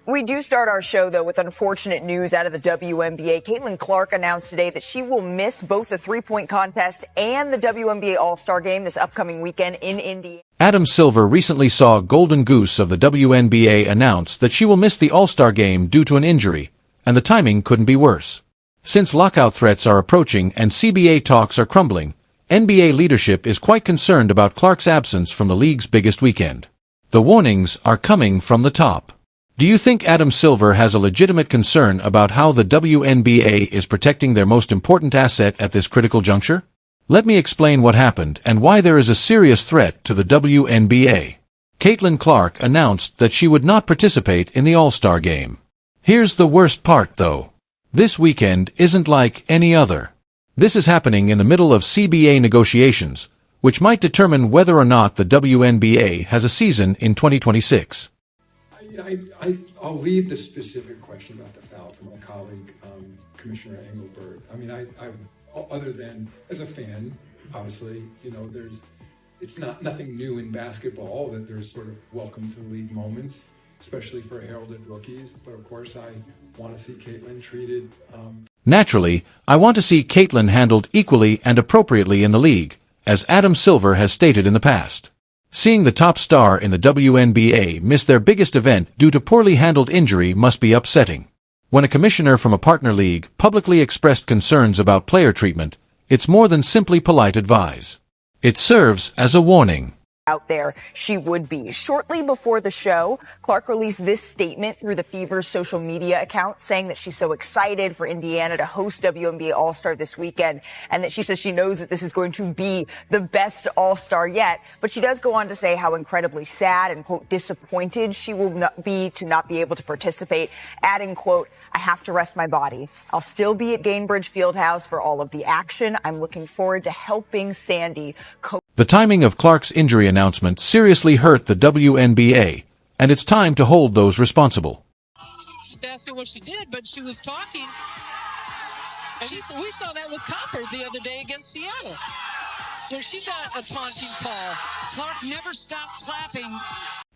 We do start our show, though, with unfortunate news out of the WNBA. Caitlin Clark announced today that she will miss both the three-point contest and the WNBA All-Star Game this upcoming weekend in Indiana. Adam Silver recently saw Golden Goose of the WNBA announce that she will miss the All-Star Game due to an injury, and the timing couldn't be worse. Since lockout threats are approaching and CBA talks are crumbling, NBA leadership is quite concerned about Clark's absence from the league's biggest weekend. The warnings are coming from the top. Do you think Adam Silver has a legitimate concern about how the WNBA is protecting their most important asset at this critical juncture? Let me explain what happened and why there is a serious threat to the WNBA. Caitlin Clark announced that she would not participate in the All-Star Game. Here's the worst part, though. This weekend isn't like any other. This is happening in the middle of CBA negotiations, which might determine whether or not the WNBA has a season in 2026. I'll leave the specific question about the foul to my colleague, Commissioner Engelbert. I mean, I other than as a fan, obviously, it's nothing new in basketball that there's sort of welcome to the league moments, especially for heralded rookies. But of course, I want to see Caitlin treated. Naturally, I want to see Caitlin handled equally and appropriately in the league, as Adam Silver has stated in the past. Seeing the top star in the WNBA miss their biggest event due to poorly handled injury must be upsetting. When a commissioner from a partner league publicly expressed concerns about player treatment, it's more than simply polite advice. It serves as a warning. Out there, she would be. Shortly before the show, Clark released this statement through the Fever's social media account, saying that she's so excited for Indiana to host WNBA All-Star this weekend, and that she says she knows that this is going to be the best All-Star yet. But she does go on to say how incredibly sad and, quote, disappointed she will not be able to participate, adding, quote, "I have to rest my body. I'll still be at Gainbridge Fieldhouse for all of the action. I'm looking forward to helping Sandy coach." The timing of Clark's injury announcement seriously hurt the WNBA, and it's time to hold those responsible. She's asking what she did, but she was talking. And we saw that with Copper the other day against Seattle, where she got a taunting call. Clark never stopped clapping.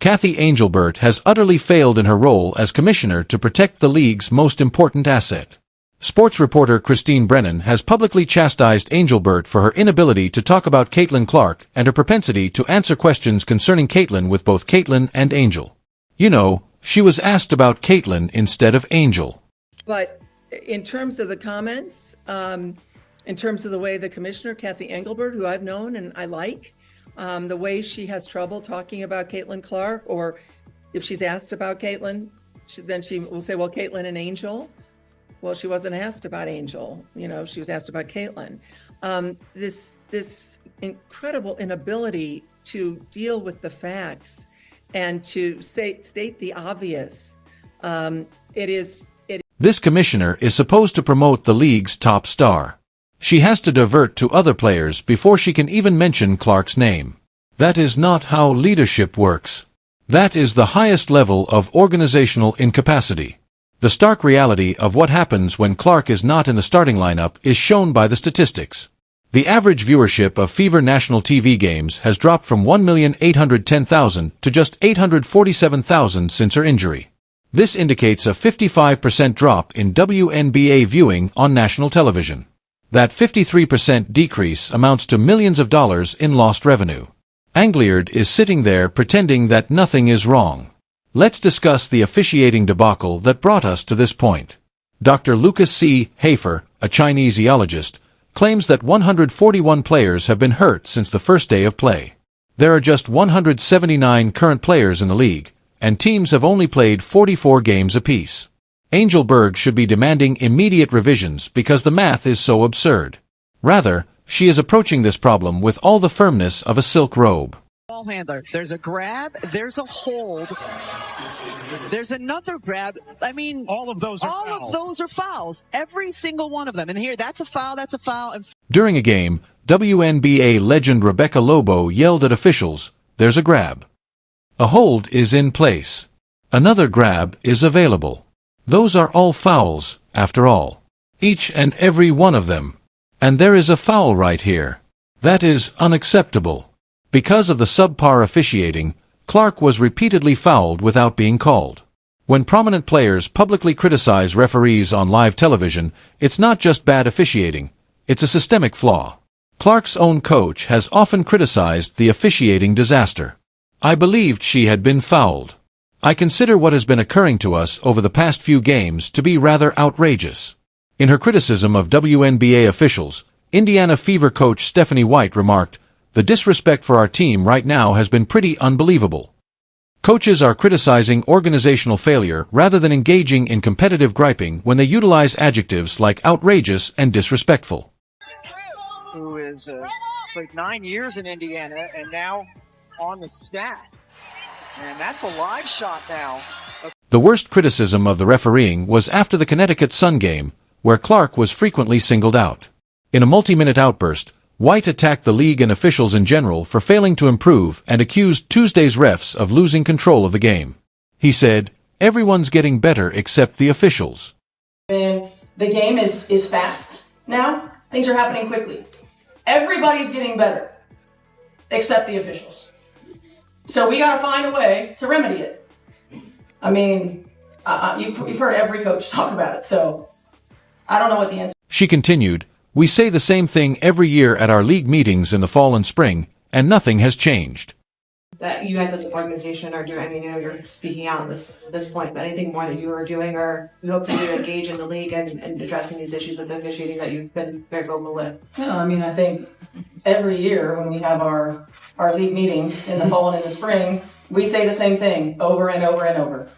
Kathy Angelbert has utterly failed in her role as commissioner to protect the league's most important asset. Sports reporter Christine Brennan has publicly chastised Angelbert for her inability to talk about Caitlin Clark and her propensity to answer questions concerning Caitlin with both Caitlin and Angel. You know, she was asked about Caitlin instead of Angel. But in terms of the comments, in terms of the way the commissioner, Kathy Engelbert, who I've known and I like, the way she has trouble talking about Caitlin Clark, or if she's asked about Caitlin, then she will say, well, Caitlin and Angel. Well, she wasn't asked about Angel, she was asked about Caitlin. This incredible inability to deal with the facts and to state the obvious. This commissioner is supposed to promote the league's top star. She has to divert to other players before she can even mention Clark's name. That is not how leadership works. That is the highest level of organizational incapacity. The stark reality of what happens when Clark is not in the starting lineup is shown by the statistics. The average viewership of Fever national TV games has dropped from 1,810,000 to just 847,000 since her injury. This indicates a 55% drop in WNBA viewing on national television. That 53% decrease amounts to millions of dollars in lost revenue. Angliard is sitting there pretending that nothing is wrong. Let's discuss the officiating debacle that brought us to this point. Dr. Lucas C. Hafer, a Chinese geologist, claims that 141 players have been hurt since the first day of play. There are just 179 current players in the league, and teams have only played 44 games apiece. Angel Berg should be demanding immediate revisions because the math is so absurd. Rather, she is approaching this problem with all the firmness of a silk robe. Ball handler. There's a grab, there's a hold, there's another grab. I mean, all of those are fouls. Every single one of them. And here, that's a foul, that's a foul. During a game, WNBA legend Rebecca Lobo yelled at officials, "There's a grab. A hold is in place. Another grab is available." Those are all fouls, after all. Each and every one of them. And there is a foul right here. That is unacceptable. Because of the subpar officiating, Clark was repeatedly fouled without being called. When prominent players publicly criticize referees on live television, it's not just bad officiating, it's a systemic flaw. Clark's own coach has often criticized the officiating disaster. I believed she had been fouled. I consider what has been occurring to us over the past few games to be rather outrageous. In her criticism of WNBA officials, Indiana Fever coach Stephanie White remarked, "The disrespect for our team right now has been pretty unbelievable." Coaches are criticizing organizational failure rather than engaging in competitive griping when they utilize adjectives like outrageous and disrespectful. Who is played 9 years in Indiana and now on the stat. And that's a live shot now. The worst criticism of the refereeing was after the Connecticut Sun game, where Clark was frequently singled out. In a multi-minute outburst, White attacked the league and officials in general for failing to improve and accused Tuesday's refs of losing control of the game. He said, "Everyone's getting better except the officials." And the game is fast now. Things are happening quickly. Everybody's getting better except the officials. So we got to find a way to remedy it. I mean, you've heard every coach talk about it, so I don't know what the answer is. She continued, "We say the same thing every year at our league meetings in the fall and spring, and nothing has changed." That you guys as an organization are doing, I mean, you're speaking out at this point, but anything more that you are doing or you hope to do to engage in the league and addressing these issues with the officiating that you've been very vocal with? Yeah, I mean, I think every year when we have our league meetings in the fall and in the spring, we say the same thing over and over and over.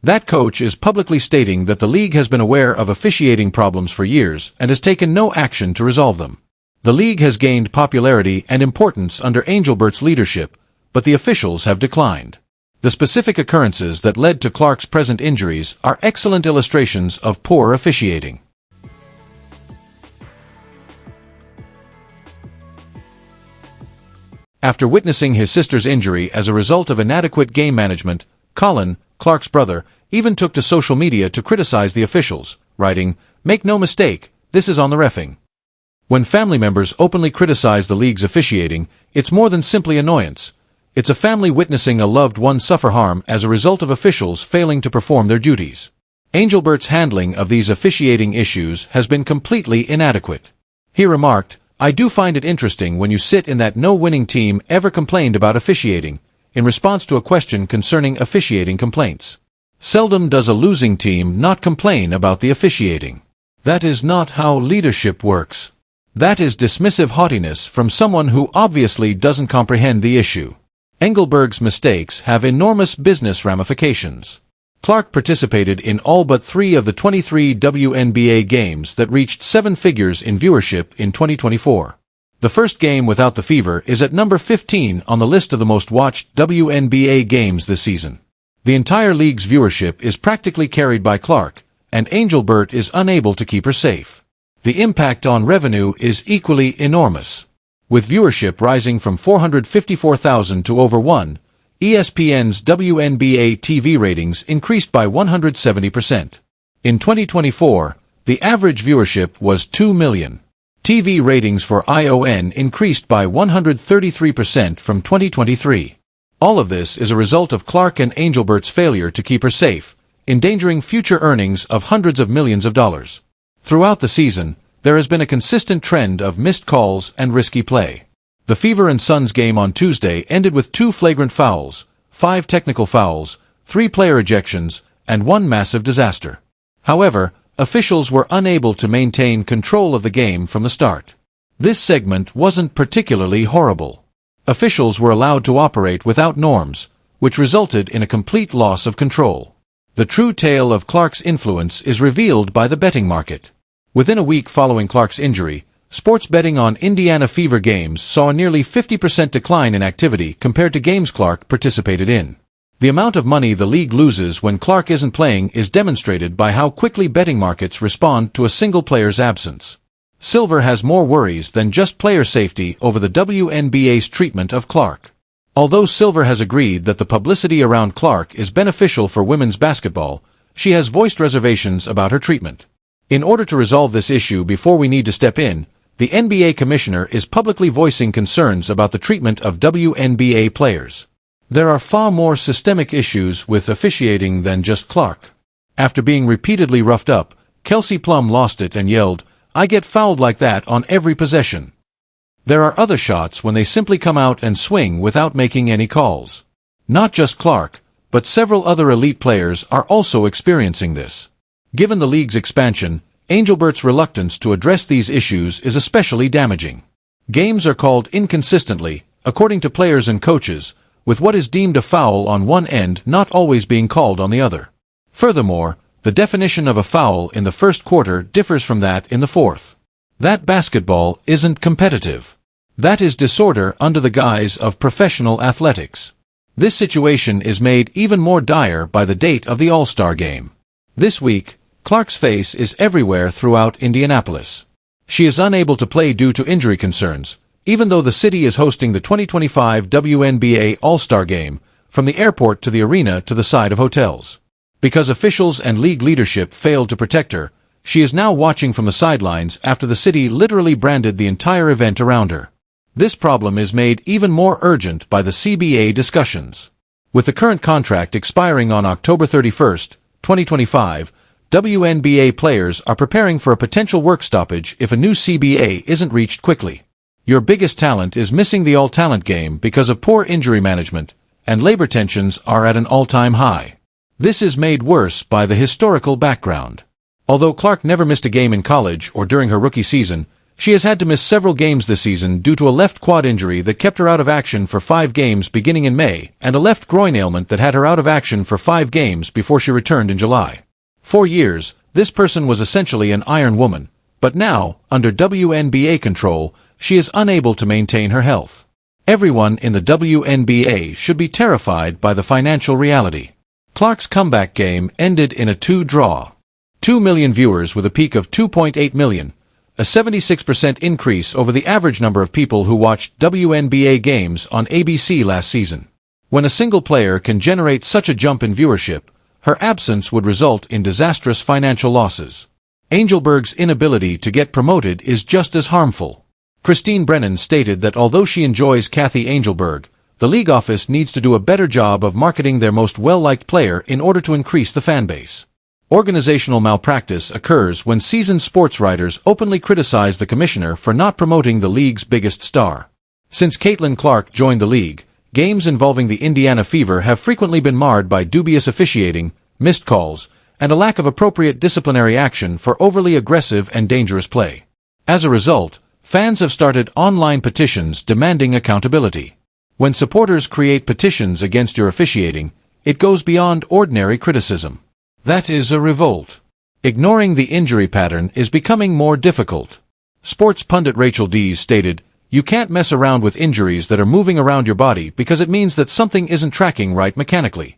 That coach is publicly stating that the league has been aware of officiating problems for years and has taken no action to resolve them. The league has gained popularity and importance under Angelbert's leadership, but the officials have declined. The specific occurrences that led to Clark's present injuries are excellent illustrations of poor officiating. After witnessing his sister's injury as a result of inadequate game management, Colin, Clark's brother, even took to social media to criticize the officials, writing, "Make no mistake, this is on the reffing." When family members openly criticize the league's officiating, it's more than simply annoyance. It's a family witnessing a loved one suffer harm as a result of officials failing to perform their duties. Angelbert's handling of these officiating issues has been completely inadequate. He remarked, "I do find it interesting when you sit in that no winning team ever complained about officiating," in response to a question concerning officiating complaints. "Seldom does a losing team not complain about the officiating. That is not how leadership works. That is dismissive haughtiness from someone who obviously doesn't comprehend the issue." Engelberg's mistakes have enormous business ramifications. Clark participated in all but 3 of the 23 WNBA games that reached 7 figures in viewership in 2024. The first game without the Fever is at number 15 on the list of the most watched WNBA games this season. The entire league's viewership is practically carried by Clark, and Angelbert is unable to keep her safe. The impact on revenue is equally enormous. With viewership rising from 454,000 to over 1, ESPN's WNBA TV ratings increased by 170%. In 2024, the average viewership was 2 million. TV ratings for ION increased by 133% from 2023. All of this is a result of Clark and Angelbert's failure to keep her safe, endangering future earnings of hundreds of millions of dollars. Throughout the season, there has been a consistent trend of missed calls and risky play. The Fever and Suns game on Tuesday ended with 2 flagrant fouls, 5 technical fouls, 3 player ejections, and 1 massive disaster. However, officials were unable to maintain control of the game from the start. This segment wasn't particularly horrible. Officials were allowed to operate without norms, which resulted in a complete loss of control. The true tale of Clark's influence is revealed by the betting market. Within a week following Clark's injury, sports betting on Indiana Fever games saw a nearly 50% decline in activity compared to games Clark participated in. The amount of money the league loses when Clark isn't playing is demonstrated by how quickly betting markets respond to a single player's absence. Silver has more worries than just player safety over the WNBA's treatment of Clark. Although Silver has agreed that the publicity around Clark is beneficial for women's basketball, she has voiced reservations about her treatment. In order to resolve this issue before we need to step in, the NBA commissioner is publicly voicing concerns about the treatment of WNBA players. There are far more systemic issues with officiating than just Clark. After being repeatedly roughed up, Kelsey Plum lost it and yelled, "I get fouled like that on every possession." There are other shots when they simply come out and swing without making any calls. Not just Clark, but several other elite players are also experiencing this. Given the league's expansion, Angelbert's reluctance to address these issues is especially damaging. Games are called inconsistently, according to players and coaches, with what is deemed a foul on one end not always being called on the other. Furthermore, the definition of a foul in the first quarter differs from that in the fourth. That basketball isn't competitive. That is disorder under the guise of professional athletics. This situation is made even more dire by the date of the All-Star Game. This week, Clark's face is everywhere throughout Indianapolis. She is unable to play due to injury concerns, even though the city is hosting the 2025 WNBA All-Star Game, from the airport to the arena to the side of hotels. Because officials and league leadership failed to protect her, she is now watching from the sidelines after the city literally branded the entire event around her. This problem is made even more urgent by the CBA discussions. With the current contract expiring on October 31, 2025, WNBA players are preparing for a potential work stoppage if a new CBA isn't reached quickly. Your biggest talent is missing the all-talent game because of poor injury management, and labor tensions are at an all-time high. This is made worse by the historical background. Although Clark never missed a game in college or during her rookie season, she has had to miss several games this season due to a left quad injury that kept her out of action for 5 games beginning in May, and a left groin ailment that had her out of action for 5 games before she returned in July. For years, this person was essentially an iron woman, but now, under WNBA control, she is unable to maintain her health. Everyone in the WNBA should be terrified by the financial reality. Clark's comeback game ended in a 2-draw. 2 million viewers with a peak of 2.8 million, a 76% increase over the average number of people who watched WNBA games on ABC last season. When a single player can generate such a jump in viewership, her absence would result in disastrous financial losses. Angelbert's inability to get promoted is just as harmful. Christine Brennan stated that although she enjoys Kathy Angelberg, the league office needs to do a better job of marketing their most well-liked player in order to increase the fan base. Organizational malpractice occurs when seasoned sports writers openly criticize the commissioner for not promoting the league's biggest star. Since Caitlin Clark joined the league, games involving the Indiana Fever have frequently been marred by dubious officiating, missed calls, and a lack of appropriate disciplinary action for overly aggressive and dangerous play. As a result, fans have started online petitions demanding accountability. When supporters create petitions against your officiating, it goes beyond ordinary criticism. That is a revolt. Ignoring the injury pattern is becoming more difficult. Sports pundit Rachel Dees stated, "You can't mess around with injuries that are moving around your body because it means that something isn't tracking right mechanically."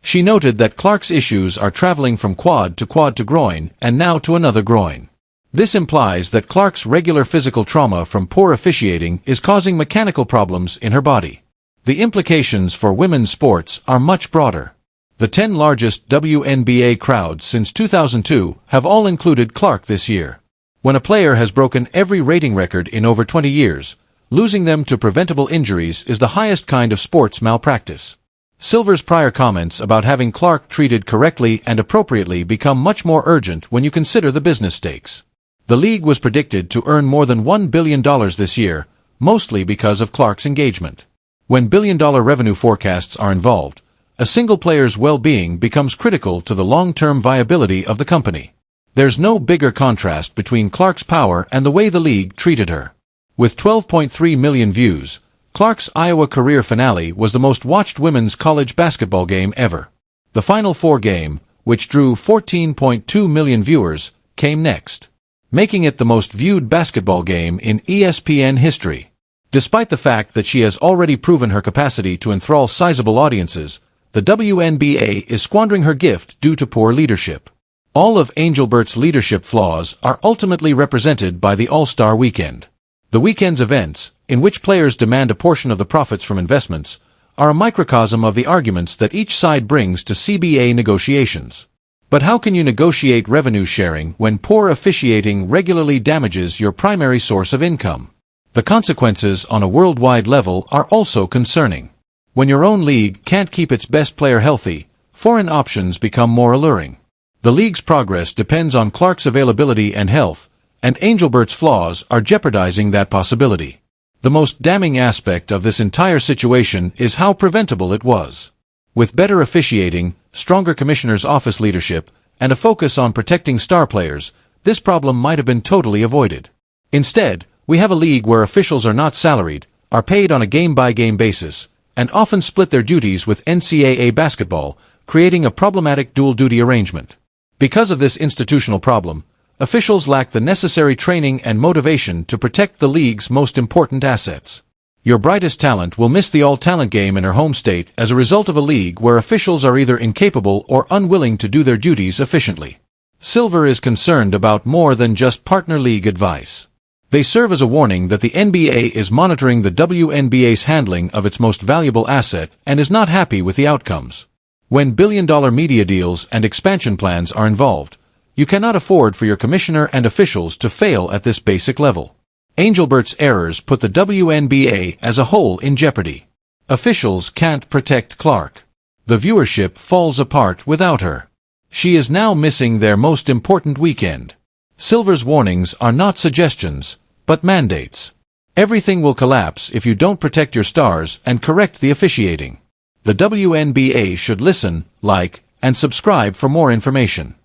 She noted that Clark's issues are traveling from quad to groin and now to another groin. This implies that Clark's regular physical trauma from poor officiating is causing mechanical problems in her body. The implications for women's sports are much broader. The 10 largest WNBA crowds since 2002 have all included Clark this year. When a player has broken every rating record in over 20 years, losing them to preventable injuries is the highest kind of sports malpractice. Silver's prior comments about having Clark treated correctly and appropriately become much more urgent when you consider the business stakes. The league was predicted to earn more than $1 billion this year, mostly because of Clark's engagement. When billion-dollar revenue forecasts are involved, a single player's well-being becomes critical to the long-term viability of the company. There's no bigger contrast between Clark's power and the way the league treated her. With 12.3 million views, Clark's Iowa career finale was the most watched women's college basketball game ever. The Final Four game, which drew 14.2 million viewers, came next, making it the most viewed basketball game in ESPN history. Despite the fact that she has already proven her capacity to enthrall sizable audiences, the WNBA is squandering her gift due to poor leadership. All of Angelbert's leadership flaws are ultimately represented by the All-Star Weekend. The weekend's events, in which players demand a portion of the profits from investments, are a microcosm of the arguments that each side brings to CBA negotiations. But how can you negotiate revenue sharing when poor officiating regularly damages your primary source of income? The consequences on a worldwide level are also concerning. When your own league can't keep its best player healthy, foreign options become more alluring. The league's progress depends on Clark's availability and health, and Angelbert's flaws are jeopardizing that possibility. The most damning aspect of this entire situation is how preventable it was. With better officiating, stronger commissioner's office leadership, and a focus on protecting star players, this problem might have been totally avoided. Instead, we have a league where officials are not salaried, are paid on a game-by-game basis, and often split their duties with NCAA basketball, creating a problematic dual-duty arrangement. Because of this institutional problem, officials lack the necessary training and motivation to protect the league's most important assets. Your brightest talent will miss the all-talent game in her home state as a result of a league where officials are either incapable or unwilling to do their duties efficiently. Silver is concerned about more than just partner league advice. They serve as a warning that the NBA is monitoring the WNBA's handling of its most valuable asset and is not happy with the outcomes. When billion-dollar media deals and expansion plans are involved, you cannot afford for your commissioner and officials to fail at this basic level. Angelbert's errors put the WNBA as a whole in jeopardy. Officials can't protect Clark. The viewership falls apart without her. She is now missing their most important weekend. Silver's warnings are not suggestions, but mandates. Everything will collapse if you don't protect your stars and correct the officiating. The WNBA should listen, like, and subscribe for more information.